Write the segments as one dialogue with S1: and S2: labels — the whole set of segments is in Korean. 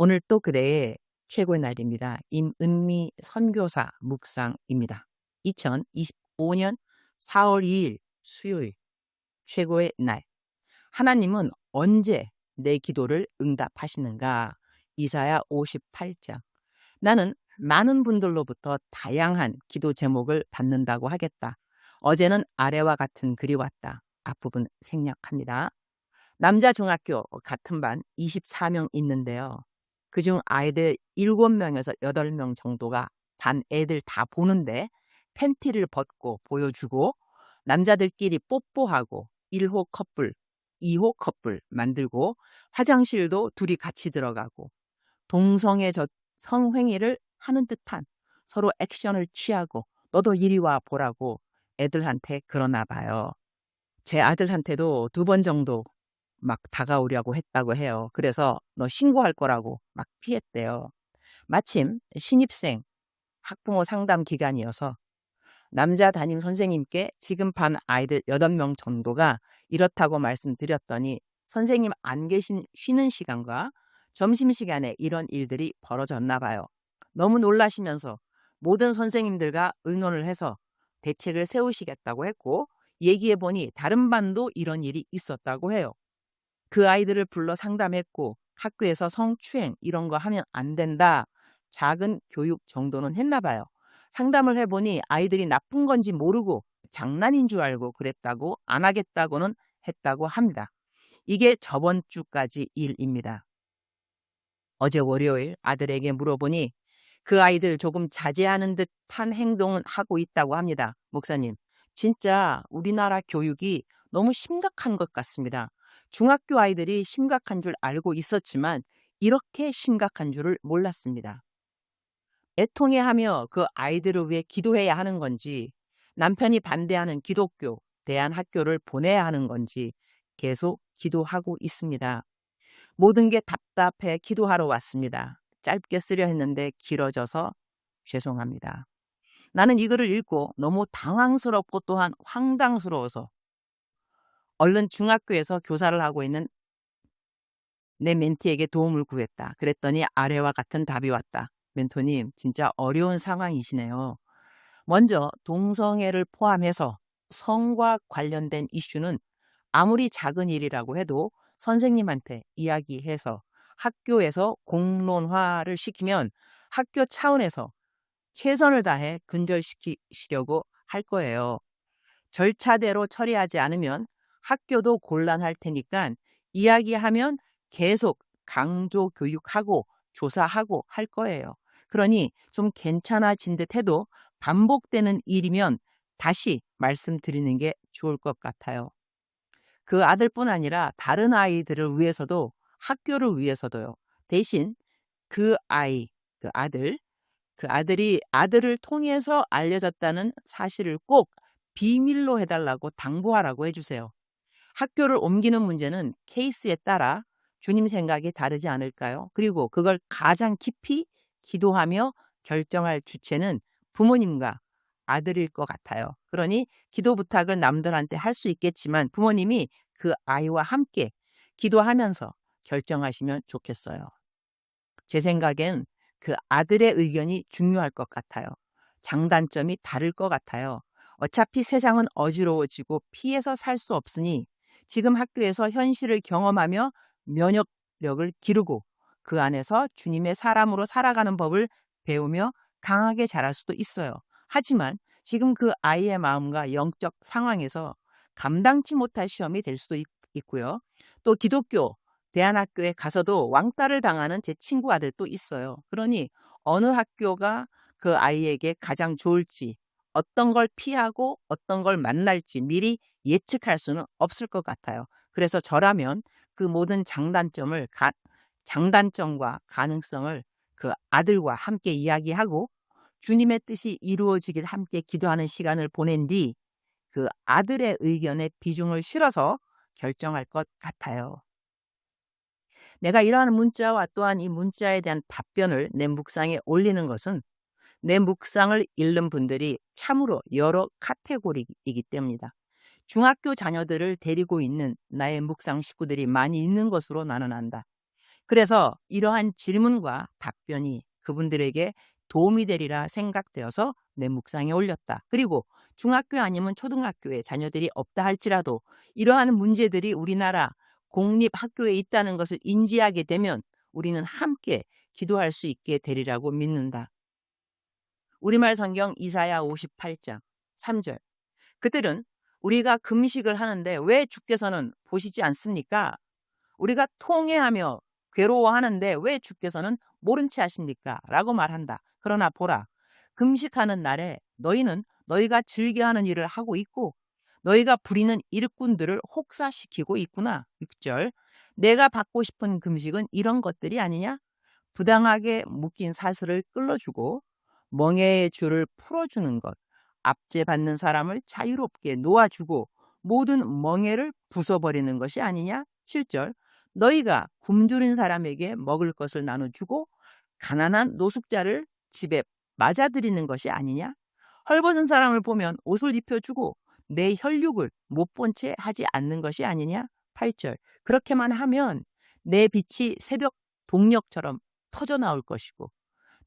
S1: 오늘 또 그대의 최고의 날입니다. 임은미 선교사 묵상입니다. 2025년 4월 2일 수요일 최고의 날. 하나님은 언제 내 기도를 응답하시는가? 이사야 58장. 나는 많은 분들로부터 다양한 기도 제목을 받는다고 하겠다. 어제는 아래와 같은 글이 왔다. 앞부분 생략합니다. 남자 중학교 같은 반 24명 있는데요. 그중 아이들 7명에서 8명 정도가 반 애들 다 보는데 팬티를 벗고 보여주고 남자들끼리 뽀뽀하고 1호 커플, 2호 커플 만들고 화장실도 둘이 같이 들어가고 동성애 성행위를 하는 듯한 서로 액션을 취하고 너도 이리 와 보라고 애들한테 그러나 봐요. 제 아들한테도 2번 정도 막 다가오려고 했다고 해요. 그래서 너 신고할 거라고 막 피했대요. 마침 신입생 학부모 상담 기간이어서 남자 담임 선생님께 지금 반 아이들 8명 정도가 이렇다고 말씀드렸더니 선생님 안 계신 쉬는 시간과 점심시간에 이런 일들이 벌어졌나 봐요. 너무 놀라시면서 모든 선생님들과 의논을 해서 대책을 세우시겠다고 했고 얘기해보니 다른 반도 이런 일이 있었다고 해요. 그 아이들을 불러 상담했고 학교에서 성추행 이런 거 하면 안 된다. 작은 교육 정도는 했나 봐요. 상담을 해보니 아이들이 나쁜 건지 모르고 장난인 줄 알고 그랬다고 안 하겠다고는 했다고 합니다. 이게 저번 주까지 일입니다. 어제 월요일 아들에게 물어보니 그 아이들 조금 자제하는 듯한 행동은 하고 있다고 합니다. 목사님, 진짜 우리나라 교육이 너무 심각한 것 같습니다. 중학교 아이들이 심각한 줄 알고 있었지만 이렇게 심각한 줄을 몰랐습니다. 애통해하며 그 아이들을 위해 기도해야 하는 건지 남편이 반대하는 기독교 대안학교를 보내야 하는 건지 계속 기도하고 있습니다. 모든 게 답답해 기도하러 왔습니다. 짧게 쓰려 했는데 길어져서 죄송합니다. 나는 이 글을 읽고 너무 당황스럽고 또한 황당스러워서 얼른 중학교에서 교사를 하고 있는 내 멘티에게 도움을 구했다. 그랬더니 아래와 같은 답이 왔다. 멘토님, 진짜 어려운 상황이시네요. 먼저 동성애를 포함해서 성과 관련된 이슈는 아무리 작은 일이라고 해도 선생님한테 이야기해서 학교에서 공론화를 시키면 학교 차원에서 최선을 다해 근절시키려고 할 거예요. 절차대로 처리하지 않으면 학교도 곤란할 테니까 이야기하면 계속 강조 교육하고 조사하고 할 거예요. 그러니 좀 괜찮아진 듯 해도 반복되는 일이면 다시 말씀드리는 게 좋을 것 같아요. 그 아들뿐 아니라 다른 아이들을 위해서도 학교를 위해서도요. 대신 그 아들이 아들을 통해서 알려졌다는 사실을 꼭 비밀로 해달라고 당부하라고 해주세요. 학교를 옮기는 문제는 케이스에 따라 주님 생각이 다르지 않을까요? 그리고 그걸 가장 깊이 기도하며 결정할 주체는 부모님과 아들일 것 같아요. 그러니 기도 부탁을 남들한테 할 수 있겠지만 부모님이 그 아이와 함께 기도하면서 결정하시면 좋겠어요. 제 생각엔 그 아들의 의견이 중요할 것 같아요. 장단점이 다를 것 같아요. 어차피 세상은 어지러워지고 피해서 살 수 없으니 지금 학교에서 현실을 경험하며 면역력을 기르고 그 안에서 주님의 사람으로 살아가는 법을 배우며 강하게 자랄 수도 있어요. 하지만 지금 그 아이의 마음과 영적 상황에서 감당치 못할 시험이 될 수도 있고요. 또 기독교 대안학교에 가서도 왕따를 당하는 제 친구 아들도 있어요. 그러니 어느 학교가 그 아이에게 가장 좋을지 어떤 걸 피하고 어떤 걸 만날지 미리 예측할 수는 없을 것 같아요. 그래서 저라면 그 모든 장단점과 가능성을 그 아들과 함께 이야기하고 주님의 뜻이 이루어지길 함께 기도하는 시간을 보낸 뒤 그 아들의 의견에 비중을 실어서 결정할 것 같아요. 내가 이러한 문자와 또한 이 문자에 대한 답변을 내 묵상에 올리는 것은 내 묵상을 읽는 분들이 참으로 여러 카테고리이기 때문이다. 중학교 자녀들을 데리고 있는 나의 묵상 식구들이 많이 있는 것으로 나는 안다. 그래서 이러한 질문과 답변이 그분들에게 도움이 되리라 생각되어서 내 묵상에 올렸다. 그리고 중학교 아니면 초등학교에 자녀들이 없다 할지라도 이러한 문제들이 우리나라 공립학교에 있다는 것을 인지하게 되면 우리는 함께 기도할 수 있게 되리라고 믿는다. 우리말 성경 이사야 58장 3절. 그들은 우리가 금식을 하는데 왜 주께서는 보시지 않습니까? 우리가 통회하며 괴로워하는데 왜 주께서는 모른 채 하십니까? 라고 말한다. 그러나 보라, 금식하는 날에 너희는 너희가 즐겨하는 일을 하고 있고 너희가 부리는 일꾼들을 혹사시키고 있구나. 6절. 내가 받고 싶은 금식은 이런 것들이 아니냐? 부당하게 묶인 사슬을 끌어주고 멍에의 줄을 풀어주는 것, 압제받는 사람을 자유롭게 놓아주고 모든 멍에를 부숴버리는 것이 아니냐? 7절. 너희가 굶주린 사람에게 먹을 것을 나눠주고 가난한 노숙자를 집에 맞아들이는 것이 아니냐? 헐벗은 사람을 보면 옷을 입혀주고 내 혈육을 못 본 채 하지 않는 것이 아니냐? 8절. 그렇게만 하면 내 빛이 새벽 동력처럼 터져나올 것이고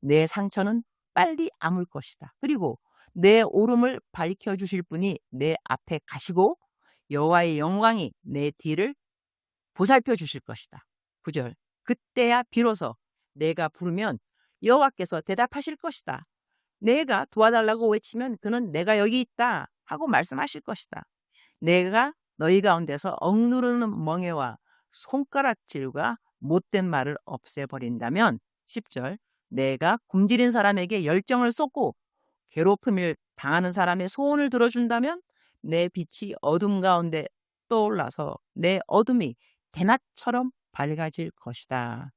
S1: 내 상처는 빨리 아물 것이다. 그리고 내 오름을 밝혀주실 분이 내 앞에 가시고 여호와의 영광이 내 뒤를 보살펴 주실 것이다. 9절. 그때야 비로소 내가 부르면 여호와께서 대답하실 것이다. 내가 도와달라고 외치면 그는 내가 여기 있다 하고 말씀하실 것이다. 내가 너희 가운데서 억누르는 멍에와 손가락질과 못된 말을 없애버린다면 10절. 내가 굶주린 사람에게 열정을 쏟고 괴롭힘을 당하는 사람의 소원을 들어준다면 내 빛이 어둠 가운데 떠올라서 내 어둠이 대낮처럼 밝아질 것이다.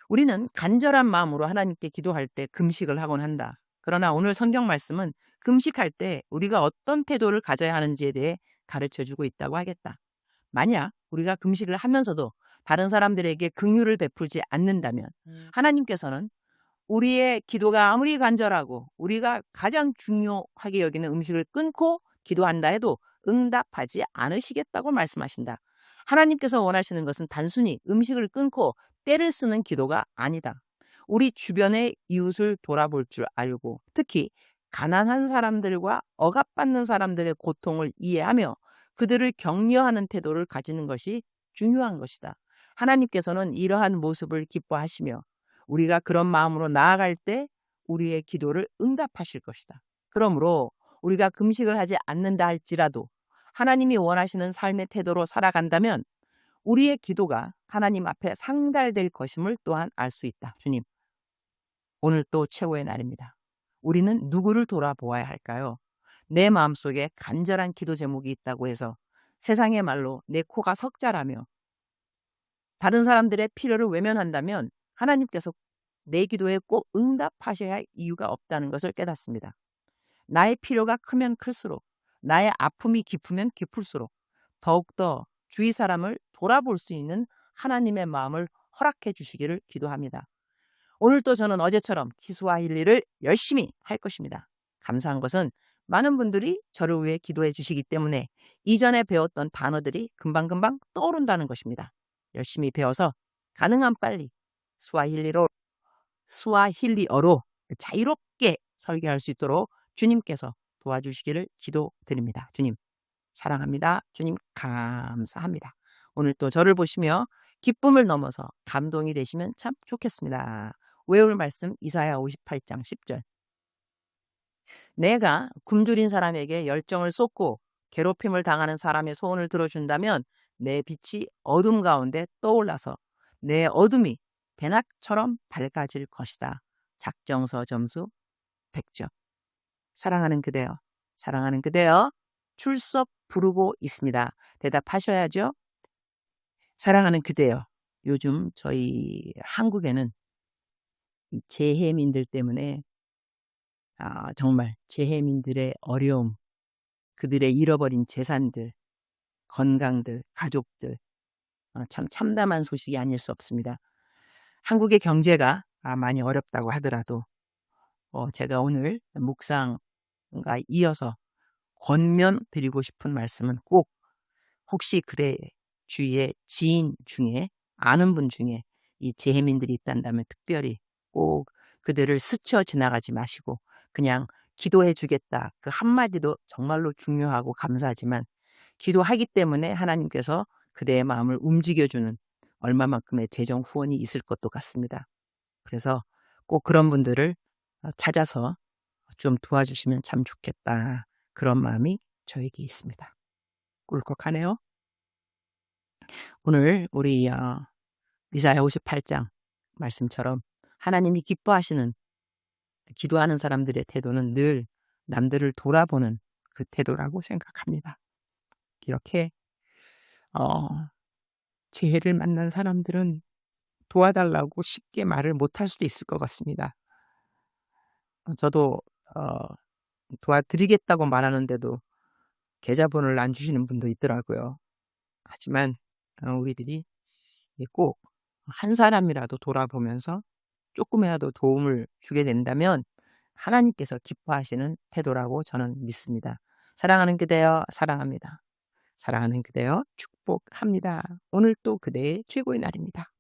S1: 우리는 간절한 마음으로 하나님께 기도할 때 금식을 하곤 한다. 그러나 오늘 성경 말씀은 금식할 때 우리가 어떤 태도를 가져야 하는지에 대해 가르쳐주고 있다고 하겠다. 만약 우리가 금식을 하면서도 다른 사람들에게 긍휼을 베풀지 않는다면 하나님께서는 우리의 기도가 아무리 간절하고 우리가 가장 중요하게 여기는 음식을 끊고 기도한다 해도 응답하지 않으시겠다고 말씀하신다. 하나님께서 원하시는 것은 단순히 음식을 끊고 때를 쓰는 기도가 아니다. 우리 주변의 이웃을 돌아볼 줄 알고 특히 가난한 사람들과 억압받는 사람들의 고통을 이해하며 그들을 격려하는 태도를 가지는 것이 중요한 것이다. 하나님께서는 이러한 모습을 기뻐하시며 우리가 그런 마음으로 나아갈 때 우리의 기도를 응답하실 것이다. 그러므로 우리가 금식을 하지 않는다 할지라도 하나님이 원하시는 삶의 태도로 살아간다면 우리의 기도가 하나님 앞에 상달될 것임을 또한 알 수 있다. 주님, 오늘 또 최고의 날입니다. 우리는 누구를 돌아보아야 할까요? 내 마음속에 간절한 기도 제목이 있다고 해서 세상의 말로 내 코가 석자라며 다른 사람들의 필요를 외면한다면 하나님께서 내 기도에 꼭 응답하셔야 할 이유가 없다는 것을 깨닫습니다. 나의 필요가 크면 클수록 나의 아픔이 깊으면 깊을수록 더욱더 주위 사람을 돌아볼 수 있는 하나님의 마음을 허락해 주시기를 기도합니다. 오늘도 저는 어제처럼 키스와힐리를 열심히 할 것입니다. 감사한 것은 많은 분들이 저를 위해 기도해 주시기 때문에 이전에 배웠던 단어들이 금방금방 떠오른다는 것입니다. 열심히 배워서 가능한 빨리 스와힐리어로 자유롭게 설교할 수 있도록 주님께서 도와주시기를 기도드립니다. 주님 사랑합니다. 주님 감사합니다. 오늘 또 저를 보시며 기쁨을 넘어서 감동이 되시면 참 좋겠습니다. 외울 말씀 이사야 58장 10절. 내가 굶주린 사람에게 열정을 쏟고 괴롭힘을 당하는 사람의 소원을 들어준다면 내 빛이 어둠 가운데 떠올라서 내 어둠이 대낮처럼 밝아질 것이다. 작정서 점수 100점. 사랑하는 그대여, 사랑하는 그대여, 출석 부르고 있습니다. 대답하셔야죠. 사랑하는 그대여, 요즘 저희 한국에는 재해민들 때문에 정말 재해민들의 어려움, 그들의 잃어버린 재산들, 건강들, 가족들, 참 참담한 소식이 아닐 수 없습니다. 한국의 경제가 많이 어렵다고 하더라도 제가 오늘 묵상과 이어서 권면 드리고 싶은 말씀은 꼭 혹시 그대 주위의 지인 중에 아는 분 중에 이 재민들이 있단다면 특별히 꼭 그들을 스쳐 지나가지 마시고 그냥 기도해 주겠다. 그 한마디도 정말로 중요하고 감사하지만 기도하기 때문에 하나님께서 그대의 마음을 움직여주는 얼마만큼의 재정 후원이 있을 것도 같습니다. 그래서 꼭 그런 분들을 찾아서 좀 도와주시면 참 좋겠다. 그런 마음이 저에게 있습니다. 꿀꺽하네요. 오늘 우리 이사야 58장 말씀처럼 하나님이 기뻐하시는 기도하는 사람들의 태도는 늘 남들을 돌아보는 그 태도라고 생각합니다. 이렇게 재해를 만난 사람들은 도와달라고 쉽게 말을 못할 수도 있을 것 같습니다. 저도 도와드리겠다고 말하는데도 계좌번호를 안 주시는 분도 있더라고요. 하지만 우리들이 꼭 한 사람이라도 돌아보면서 조금이라도 도움을 주게 된다면 하나님께서 기뻐하시는 태도라고 저는 믿습니다. 사랑하는 그대여 사랑합니다. 사랑하는 그대여 축복합니다. 오늘 또 그대의 최고의 날입니다.